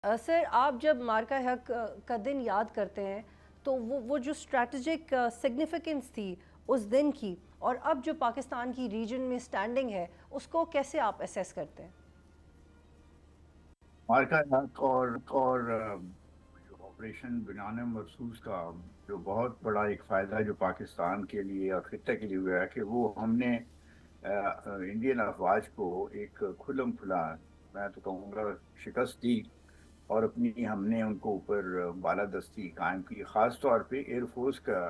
سر آپ جب مارکہ حق کا دن یاد کرتے ہیں تو وہ جو اسٹریٹجک سگنیفیکنس تھی اس دن کی، اور اب جو پاکستان کی ریجن میں سٹینڈنگ ہے، اس کو کیسے آپ اسیس کرتے ہیں؟ مارکا حق اور جو آپریشن بنیان مرصوص کا جو بہت بڑا ایک فائدہ جو پاکستان کے لیے اور خطے کے لیے ہوا ہے کہ وہ ہم نے انڈین افواج کو ایک کھلم کھلا، میں تو کہوں گا، شکست دی، اور اپنی ہم نے ان کو اوپر بالادستی قائم کی۔ خاص طور پہ ایئر فورس کا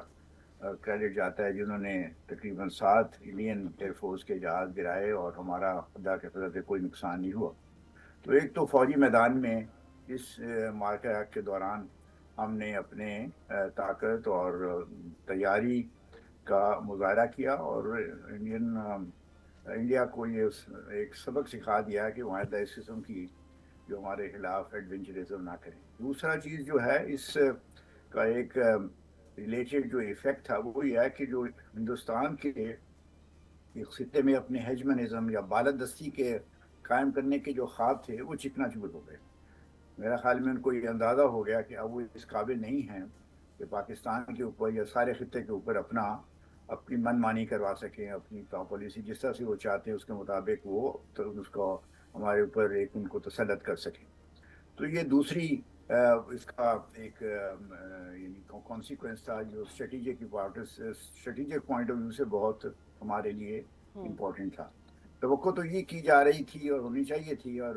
کریڈٹ جاتا ہے، جنہوں نے تقریباً 7 انڈین ایئر فورس کے جہاز گرائے اور ہمارا خدا کے فضل سے کوئی نقصان نہیں ہوا۔ تو ایک تو فوجی میدان میں اس مارکہ کے دوران ہم نے اپنے طاقت اور تیاری کا مظاہرہ کیا، اور انڈیا کو یہ ایک سبق سکھا دیا کہ وہ آئندہ اس قسم کی جو ہمارے خلاف ایڈونچرزم نہ کریں۔ دوسرا چیز جو ہے اس کا ایک ریلیٹڈ جو ایفیکٹ تھا وہ یہ ہے کہ جو ہندوستان کے اس خطے میں اپنے ہیجمنزم یا بالادستی کے قائم کرنے کے جو خواب تھے وہ چکنا چور ہو گئے۔ میرا خیال میں ان کو یہ اندازہ ہو گیا کہ اب وہ اس قابل نہیں ہیں کہ پاکستان کے اوپر یا سارے خطے کے اوپر اپنی من مانی کروا سکیں، اپنی پالیسی جس طرح سے وہ چاہتے ہیں اس کے مطابق وہ تو اس کو ہمارے اوپر ایک ان کو تسلط کر سکیں۔ تو یہ دوسری اس کا ایک یعنی کانسیکوینس تھا جو اسٹریٹجک پوائنٹ آف ویو سے بہت ہمارے لیے ہوں امپورٹنٹ تھا۔ توقع تو یہ کی جا رہی تھی اور ہونی چاہیے تھی، اور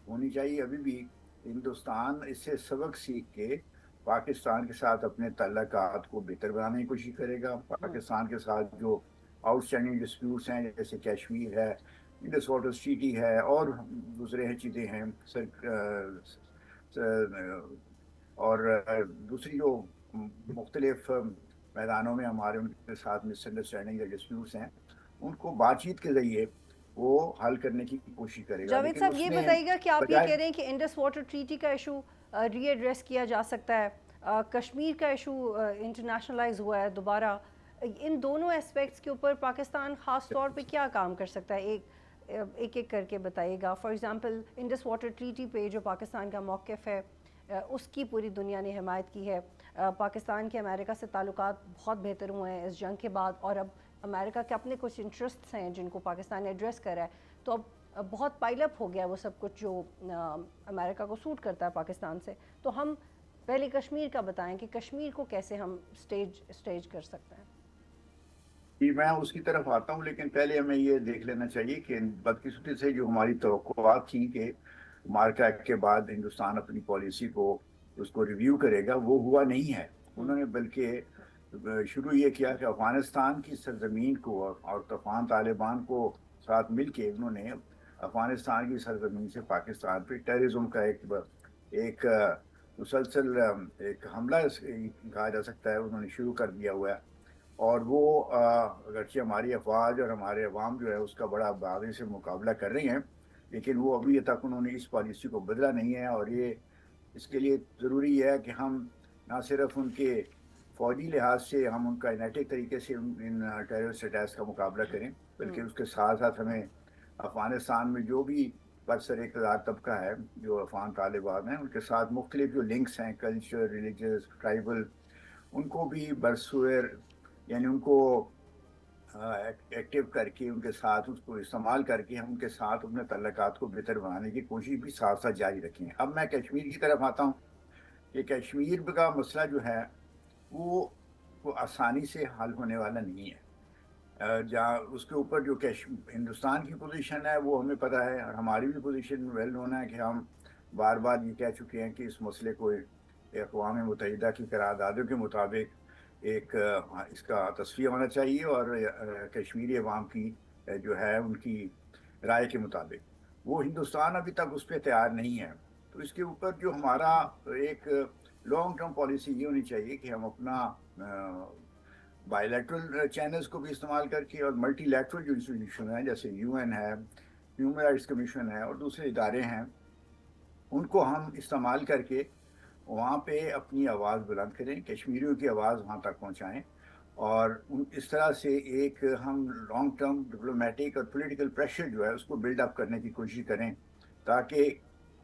ہونی چاہیے ابھی بھی، ہندوستان اس سے سبق سیکھ کے پاکستان کے ساتھ اپنے تعلقات کو بہتر بنانے کی کوشش کرے گا۔ ہوں پاکستان کے ساتھ جو آؤٹ اسٹینڈنگ ڈسپیوٹس ہیں، جیسے کشمیر ہے، انڈس واٹر ٹریٹی ہے، اور دوسرے چیزیں ہیں اور دوسری جو مختلف میدانوں میں ہمارے ان کے ساتھ مس انڈرسٹینڈنگ یا ڈسپیوٹس ہیں، ان کو بات چیت کے ذریعے وہ حل کرنے کی کوشش کرے گا، جاوید لیکن صاحب اس یہ میں بتائیے گا کہ آپ یہ بجائے کہہ رہے ہیں کہ انڈس واٹر ٹریٹی کا ایشو ری ایڈریس کیا جا سکتا ہے، کشمیر کا ایشو انٹرنیشنلائز ہوا ہے دوبارہ، ان دونوں اسپیکٹس کے اوپر پاکستان خاص طور پہ کیا کام کر سکتا ہے؟ ایک ایک کر کے بتائیے گا۔ For example Indus water treaty پہ جو پاکستان کا موقف ہے، اس کی پوری دنیا نے حمایت کی ہے۔ پاکستان کے امریکہ سے تعلقات بہت بہتر ہوئے ہیں اس جنگ کے بعد، اور اب امریکہ کے اپنے کچھ انٹرسٹس ہیں جن کو پاکستان نے ایڈریس کرا ہے، تو اب بہت پائل اپ ہو گیا وہ سب کچھ جو امریکہ کو سوٹ کرتا ہے پاکستان سے۔ تو ہم پہلے کشمیر کا بتائیں کہ کشمیر کو کیسے ہم سٹیج کر سکتے ہیں؟ جی، میں اس کی طرف آتا ہوں، لیکن پہلے ہمیں یہ دیکھ لینا چاہیے کہ بدقسمتی سے جو ہماری توقعات تھیں کہ مارکا ایکٹ کے بعد ہندوستان اپنی پالیسی کو اس کو ریویو کرے گا، وہ ہوا نہیں ہے۔ ہوں انہوں نے بلکہ شروع یہ کیا کہ افغانستان کی سرزمین کو اور طوفان طالبان کو ساتھ مل کے انہوں نے افغانستان کی سرزمین سے پاکستان پہ ٹیررزم کا ایک مسلسل ایک حملہ کہا جا سکتا ہے انہوں نے شروع کر دیا ہوا ہے۔ اور وہ اگرچہ ہماری افواج اور ہمارے عوام جو ہے اس کا بڑا بہادری سے مقابلہ کر رہی ہیں، لیکن وہ ابھی تک انہوں نے اس پالیسی کو بدلا نہیں ہے، اور یہ اس کے لیے ضروری ہے کہ ہم نہ صرف ان کے فوجی لحاظ سے ہم ان کا انیٹک طریقے سے ان ٹیررسٹ اٹیکس کا مقابلہ کریں، بلکہ ہوں اس کے ساتھ ساتھ ہمیں افغانستان میں جو بھی برسر اقتدار طبقہ ہے، جو افغان طالبان ہیں، ان کے ساتھ مختلف جو لنکس ہیں، کلچر، ریلیجس، ٹرائبل، ان کو بھی برسویر، یعنی ان کو ایکٹیو کر کے ان کے ساتھ اس کو استعمال کر کے ہم ان کے ساتھ اپنے تعلقات کو بہتر بنانے کی کوشش بھی ساتھ ساتھ جاری رکھیں۔ اب میں کشمیر کی طرف آتا ہوں کہ کشمیر کا مسئلہ جو ہے وہ آسانی سے حل ہونے والا نہیں ہے۔ جہاں اس کے اوپر جو ہندوستان کی پوزیشن ہے وہ ہمیں پتہ ہے، اور ہماری بھی پوزیشن ویل نون ہے کہ ہم بار بار یہ کہہ چکے ہیں کہ اس مسئلے کو اقوام متحدہ کی قراردادوں کے مطابق ایک اس کا تصفیہ ہونا چاہیے، اور کشمیری عوام کی جو ہے ان کی رائے کے مطابق وہ ہندوستان ابھی تک اس پہ تیار نہیں ہے۔ تو اس کے اوپر جو ہمارا ایک لانگ ٹرم پالیسی یہ ہونی چاہیے کہ ہم اپنا بائی لیٹرل چینلز کو بھی استعمال کر کے، اور ملٹی لیٹرل جو انسٹیٹیوشن ہیں جیسے یو این ہے، ہیومن رائٹس کمیشن ہے، اور دوسرے ادارے ہیں، ان کو ہم استعمال کر کے وہاں پہ اپنی آواز بلند کریں، کشمیریوں کی آواز وہاں تک پہنچائیں، اور اس طرح سے ایک ہم لانگ ٹرم ڈپلومیٹک اور پولیٹیکل پریشر جو ہے اس کو بلڈ اپ کرنے کی کوشش کریں، تاکہ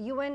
UN